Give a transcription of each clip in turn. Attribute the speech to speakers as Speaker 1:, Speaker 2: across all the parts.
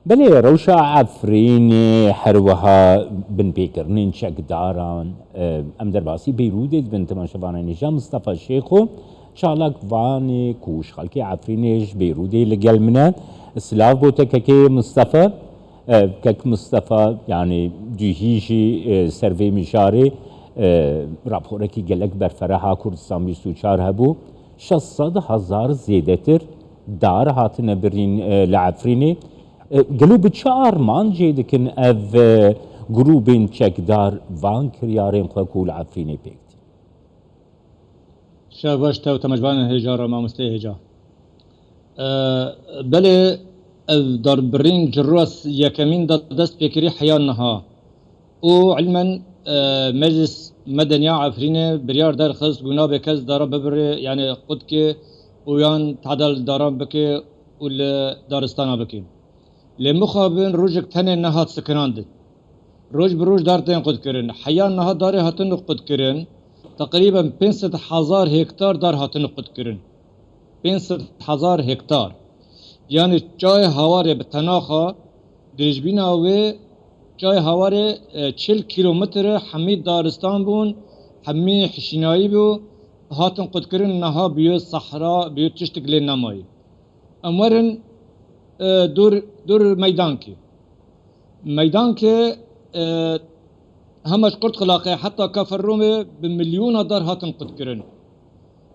Speaker 1: بله روشا عفرین حروها بن پیکرنین چک داران ام در باسی بیرودید بن تماشاوانه نجا مصطفى شیخو شالک وان کوش خلکی عفرینش بیرودی لگل منه سلاف بوته که مصطفى كك مصطفى يعني جيهيجي سرفي مشاري رابوركي قالك برفرها كردستان بيسوچار هبو 600,000 زيدتر دار هاتنا برين لعفريني قالوا بتشار مان جيدكن اف جروبين تشك دار وان كريارين خوكو لعفريني بيكتي
Speaker 2: شاباش تو تمجبان هجارة ما مستي هجا بله دار برين جروس يكمين دست فكري حيانها وعلما مجلس مدنيا عفرينه بريار دار خص قنا بكز دار ببر يعني قدك ويان تعدل داران بكي ولا دارستانا بكي لمخابن روجك تاني نهات سكراند روج بروج دارتين قد كرن حيان نهات داري هاتن قد كرن تقريبا 500,000 هكتار دار هاتن قد كرن 500,000 هكتار يعني جای هواره به تناخا درجبینا و جای هواره 40 کیلومتر حمی دارستان بون حمی حشینایی بو هاتن قد کرن نها بیو صحرا بیو تشتک لین نمایی امورن دور میدان که همش قرد خلاقه حتی کافر رومه بمليون دار هاتن قد کرن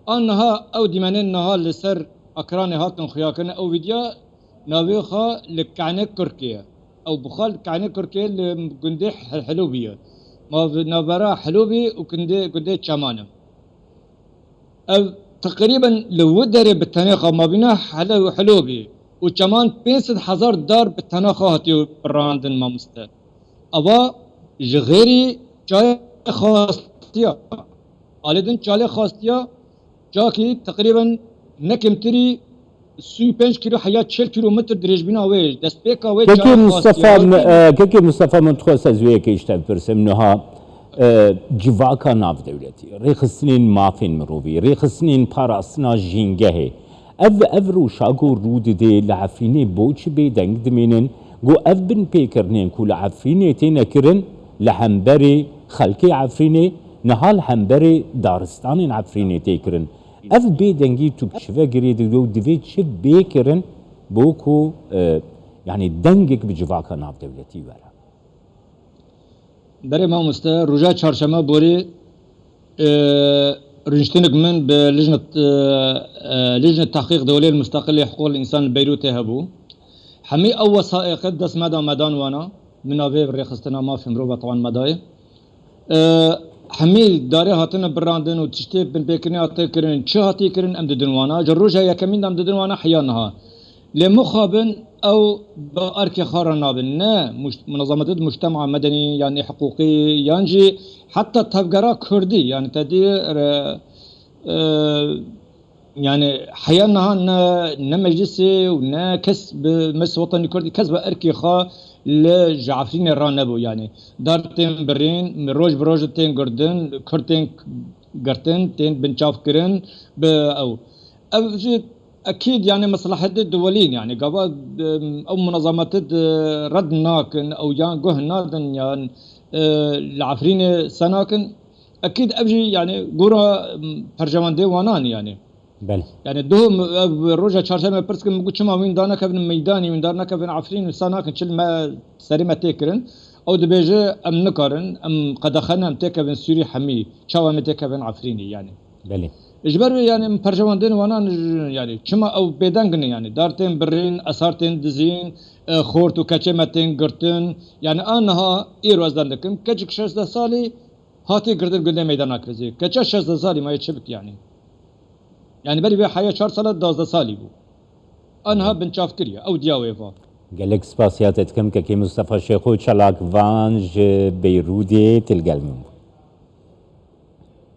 Speaker 2: آنها او دیمانین نها لسر اکران هاتن خیاکن او ویدیا ناویخا لکعنه کرکیه او بخال کعنه کرکیه لگنده حلوبیه ما نابرا حلوبي وكنده چمانه او تقريبا لو داري بالتناخه ما بينا حلوبي وچمان 500,000 دار بالتناخه هاتي براندن ما مسته اوا جغيري جاي خاصتيا عليدن جالي خاصتيا جاكي تقريبا نكمتري 35 كيلو حياة 40 كيلومتر درجبينا ويج دست بيكا ويج
Speaker 1: كيكي مصطفى من تخص زويك يشتغل برسم نها جواكا ناف دولتي ريخ سنين مافين مروبي ريخ سنين باراسنا جينجهي اف روشاقو رود دي لعفريني بوچ بي دنگ دمينن قو اف بن بيكرنين كو لعفريني تينا كرن لحنبري خلقي عفريني نهال حنبري دارستان عفريني تيكرن اف بي دنگي تكشفه قريد دو دفيت شف بيكرن بوكو يعني دنگك بجواكا ناف دولتي ورا
Speaker 2: بري ما مستا رجاء چهارشنبه بوري رجتنك من بلجنة لجنة تحقيق دولية المستقلة حقوق الإنسان البيروتي هبو حمي أو وثائق دس مدان وانا من أبي بريخستنا ما في مروبة طبعا مداي حمي داري هاتنا براندن وتشتي بن بيكرني هاتي كرن چه هاتي كرن أم ددن وانا جروجها يكمين أم ددن وانا حيانها لمخابن او باركي خارنابن نه منظمات مجتمع مدني يعني حقوقي ينجي حتى تفجرا كردي يعني تدير يعني حيانها نا مجلسي ونا كسب مس وطني كردي كسب اركي خا لجعفرين الرانبو يعني دارتين برين من روج بروج تين قردن كرتين قرتن تين بنشاف كرن او اكيد يعني مصلحه الدولين يعني قبل او منظمات رد ناكن او يان جه نادن يعني العفرين سناكن اكيد ابجي يعني قرا ترجمان ديوانان يعني
Speaker 1: بله
Speaker 2: يعني دو روجا چهارشنبه پرس که مگو چما وین دانا کبن میدانی وین دانا کبن عفرین سناكن چل ما سريمه تكرن او دبيجه ام نكرن ام قدخنا ام تكبن سوري حمي چاوا متكبن عفريني يعني
Speaker 1: بله
Speaker 2: اجبر يعني پرجواندن وانا يعني چما او بدنگن يعني دارتين برين اثارتين دزين خورت و کچمتين گرتن يعني انها ایروز دندکم کچک 16 سالي هاتي گردن گنده میدان اکرزی کچا 16 سالي ما يچبك يعني بلي بحياة 4 سالة 12 سالي بو انها بنشاف كريا او دياويفا
Speaker 1: قالك سباسياتتكم كي مصطفى شيخو چلاك وانج بيرودي تلقى المنبو